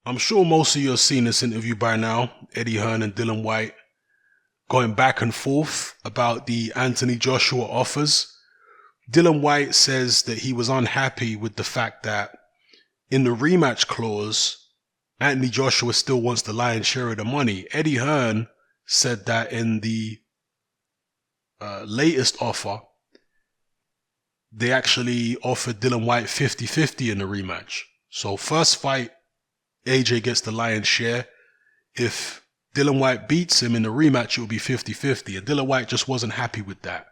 I'm sure most of you have seen this interview by now. Eddie Hearn and Dillian Whyte going back and forth about the Anthony Joshua offers. Dillian Whyte says that he was unhappy with the fact that in the rematch clause, Anthony Joshua still wants the lion's share of the money. Eddie Hearn said that in the latest offer, they actually offered Dillian Whyte 50-50 in the rematch. So first fight, AJ gets the lion's share. If Dillian Whyte beats him in the rematch, it will be 50-50. And Dillian Whyte just wasn't happy with that.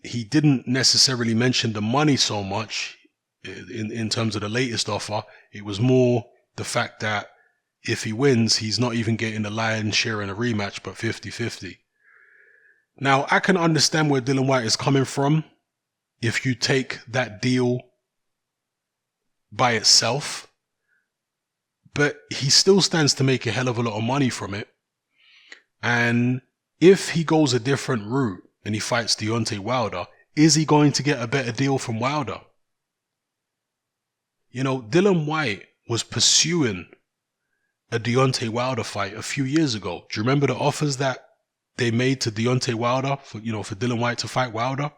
He didn't necessarily mention the money so much in terms of the latest offer. It was more the fact that if he wins, he's not even getting the lion's share in a rematch, but 50-50. Now, I can understand where Dillian Whyte is coming from if you take that deal by itself, but he still stands to make a hell of a lot of money from it. And if he goes a different route and he fights Deontay Wilder, is he going to get a better deal from Wilder? You know, Dillian Whyte was pursuing a Deontay Wilder fight a few years ago. Do you remember the offers that they made to Deontay Wilder for Dillian Whyte to fight Wilder?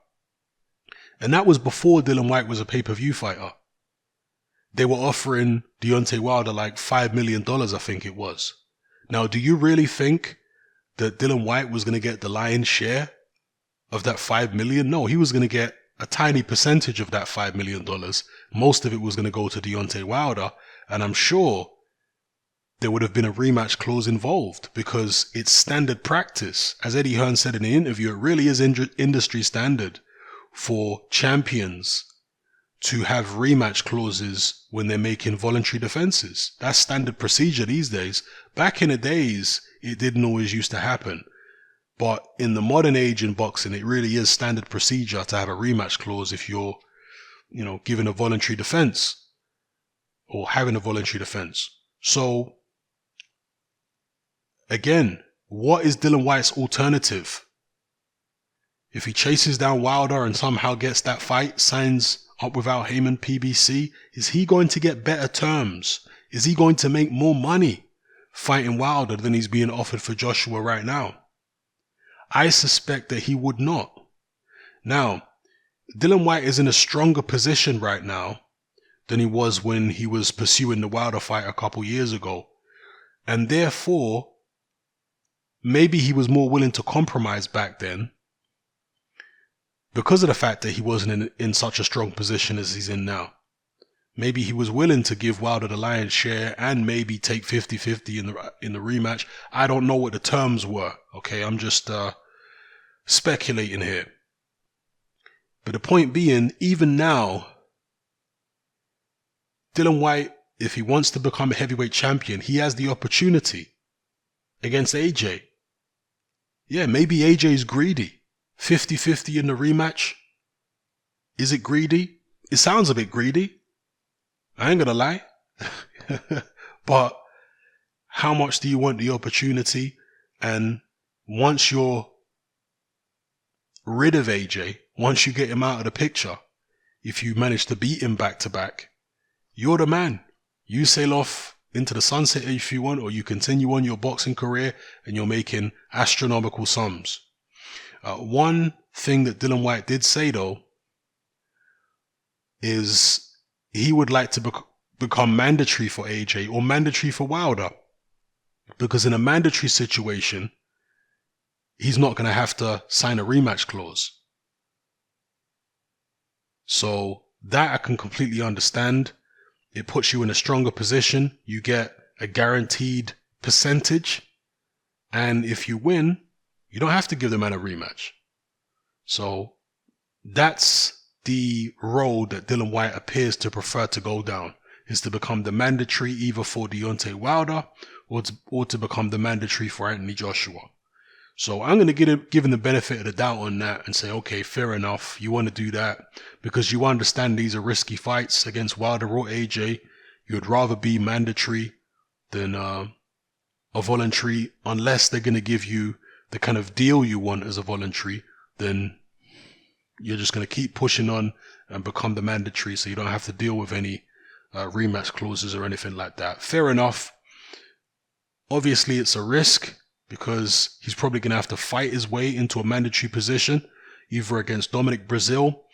And that was before Dillian Whyte was a pay-per-view fighter. They were offering Deontay Wilder like $5 million, I think it was. Now, do you really think that Dillian Whyte was going to get the lion's share of that $5 million? No, he was going to get a tiny percentage of that $5 million. Most of it was going to go to Deontay Wilder. And I'm sure there would have been a rematch clause involved because it's standard practice. As Eddie Hearn said in the interview, it really is industry standard for champions to have rematch clauses when they're making voluntary defenses. That's standard procedure these days. Back in the days, it didn't always used to happen. But in the modern age in boxing, it really is standard procedure to have a rematch clause if you're, giving a voluntary defense or having a voluntary defense. So, again, what is Dillian Whyte's alternative? If he chases down Wilder and somehow gets that fight, signs up with Al Heyman PBC, is he going to get better terms? Is he going to make more money fighting Wilder than he's being offered for Joshua right now? I suspect that he would not. Now, Dillian Whyte is in a stronger position right now than he was when he was pursuing the Wilder fight a couple years ago. And therefore, maybe he was more willing to compromise back then because of the fact that he wasn't in such a strong position as he's in now. Maybe he was willing to give Wilder the lion's share and maybe take 50-50 in the rematch. I don't know what the terms were. Okay, I'm just speculating here. But the point being, even now, Dillian Whyte, if he wants to become a heavyweight champion, he has the opportunity against AJ. Yeah, maybe AJ is greedy. 50-50 in the rematch. Is it greedy? It sounds a bit greedy. I ain't gonna lie. But how much do you want the opportunity? And once you're rid of AJ, once you get him out of the picture, if you manage to beat him back to back, you're the man. You sail off into the sunset if you want, or you continue on your boxing career and you're making astronomical sums. One thing that Dillian Whyte did say though is he would like to become mandatory for AJ or mandatory for Wilder, because in a mandatory situation, he's not going to have to sign a rematch clause. So that I can completely understand. It puts you in a stronger position. You get a guaranteed percentage. And if you win, you don't have to give the man a rematch. So that's the road that Dillian Whyte appears to prefer to go down, is to become the mandatory either for Deontay Wilder or to become the mandatory for Anthony Joshua. So I'm going to give him the benefit of the doubt on that and say, okay, fair enough. You want to do that because you understand these are risky fights against Wilder or AJ. You'd rather be mandatory than a voluntary, unless they're going to give you the kind of deal you want as a voluntary. Then you're just going to keep pushing on and become the mandatory so you don't have to deal with any rematch clauses or anything like that. Fair enough. Obviously, it's a risk because he's probably going to have to fight his way into a mandatory position, either against Dominic Brazil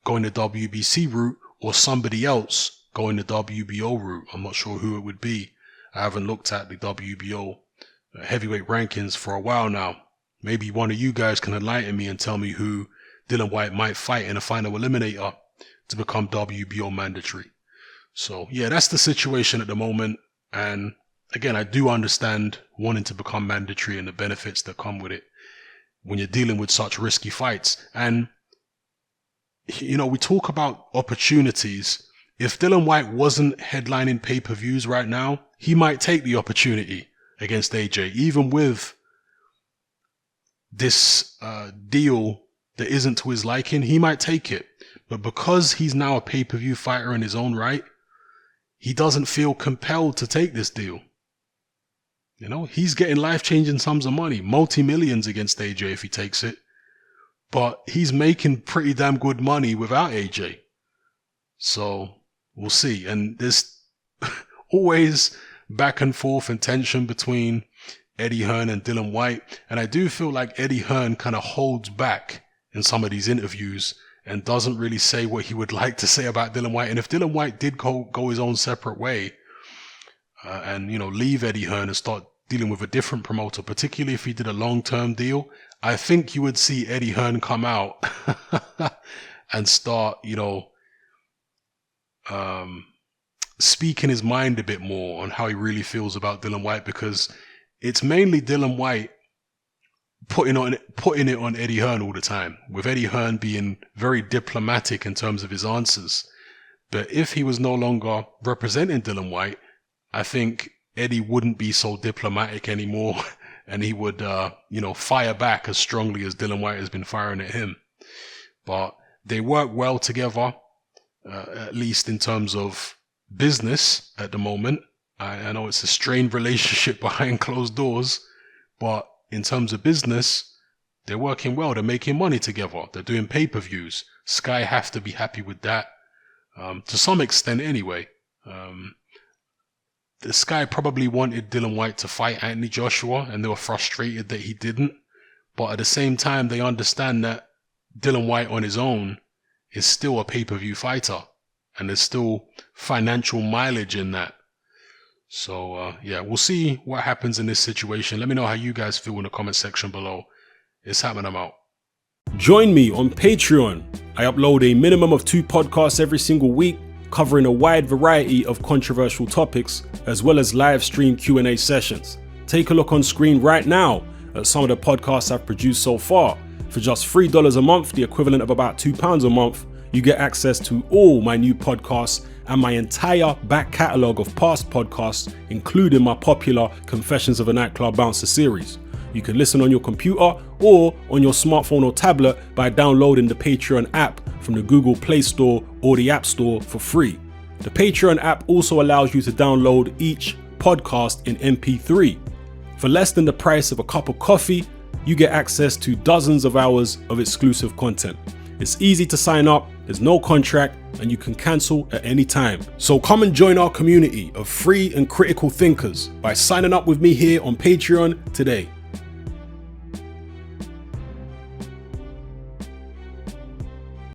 going the WBC route or somebody else going the WBO route. I'm not sure who it would be. I haven't looked at the WBO heavyweight rankings for a while now. Maybe one of you guys can enlighten me and tell me who Dillian Whyte might fight in a final eliminator to become WBO mandatory. So yeah, that's the situation at the moment. And again, I do understand wanting to become mandatory and the benefits that come with it when you're dealing with such risky fights. And, you know, we talk about opportunities. If Dillian Whyte wasn't headlining pay-per-views right now, he might take the opportunity against AJ, even with this deal that isn't to his liking. He might take it. But because he's now a pay-per-view fighter in his own right, he doesn't feel compelled to take this deal. You know, he's getting life-changing sums of money, multi-millions against AJ if he takes it. But he's making pretty damn good money without AJ. So we'll see. And there's always back and forth and tension between Eddie Hearn and Dillian Whyte. And I do feel like Eddie Hearn kind of holds back in some of these interviews and doesn't really say what he would like to say about Dillian Whyte. And if Dillian Whyte did go his own separate way and, you know, leave Eddie Hearn and start dealing with a different promoter, particularly if he did a long-term deal, I think you would see Eddie Hearn come out and start, you know, speaking his mind a bit more on how he really feels about Dillian Whyte, because it's mainly Dillian Whyte putting it on Eddie Hearn all the time, with Eddie Hearn being very diplomatic in terms of his answers. But if he was no longer representing Dillian Whyte, I think Eddie wouldn't be so diplomatic anymore, and he would, you know, fire back as strongly as Dillian Whyte has been firing at him. But they work well together, at least in terms of business at the moment. I know it's a strained relationship behind closed doors, but in terms of business, they're working well. They're making money together. They're doing pay-per-views. Sky have to be happy with that, to some extent anyway. The Sky probably wanted Dillian Whyte to fight Anthony Joshua, and they were frustrated that he didn't. But at the same time, they understand that Dillian Whyte on his own is still a pay-per-view fighter, and there's still financial mileage in that. So, yeah, we'll see what happens in this situation. Let me know how you guys feel in the comment section below. It's happening. I'm out. Join me on Patreon. I upload a minimum of 2 podcasts every single week, covering a wide variety of controversial topics, as well as live stream Q&A sessions. Take a look on screen right now at some of the podcasts I've produced so far. For just $3 a month, the equivalent of about £2 a month, you get access to all my new podcasts and my entire back catalogue of past podcasts, including my popular Confessions of a Nightclub Bouncer series. You can listen on your computer or on your smartphone or tablet by downloading the Patreon app from the Google Play Store or the App Store for free. The Patreon app also allows you to download each podcast in MP3. For less than the price of a cup of coffee, you get access to dozens of hours of exclusive content. It's easy to sign up, there's no contract, and you can cancel at any time. So come and join our community of free and critical thinkers by signing up with me here on Patreon today.